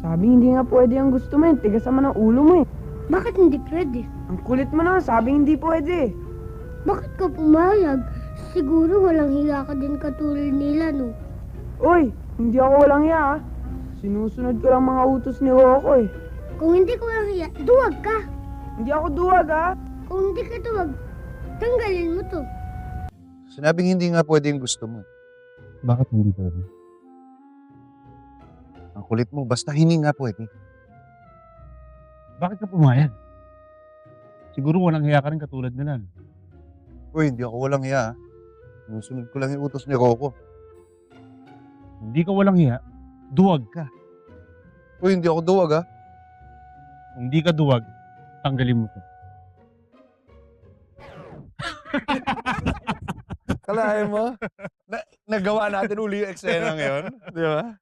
Sabi hindi nga pwede ang gusto mo, tigas naman ang ulo mo eh. Bakit hindi pwede? Ang kulit mo na, sabi hindi pwede. Bakit ka pumayag? Siguro walang hiya ka din katulad nila, no? Uy, hindi ako walang hiya ah. Sinusunod ko lang mga utos ni Rocco eh. Kung hindi ko walang hiya, duwag ka! Hindi ako duwag ah. Kung hindi ka duwag, tanggalin mo to. Sinabing hindi nga pwede yung gusto mo. Bakit hindi pwede? Ang kulit mo, basta hindi nga pwede. Bakit ka pumayag? Siguro walang hiya ka rin katulad nila. Uy, hindi ako walang hiya. Sinusunod ko lang yung utos ni Rocco. Hindi ka walang hiya, duwag ka. Uy, hindi ako duwag ah. Kung hindi ka duwag, tanggalin mo to. Kalahin mo? Nagawa natin uli yung eksena ngayon, di ba?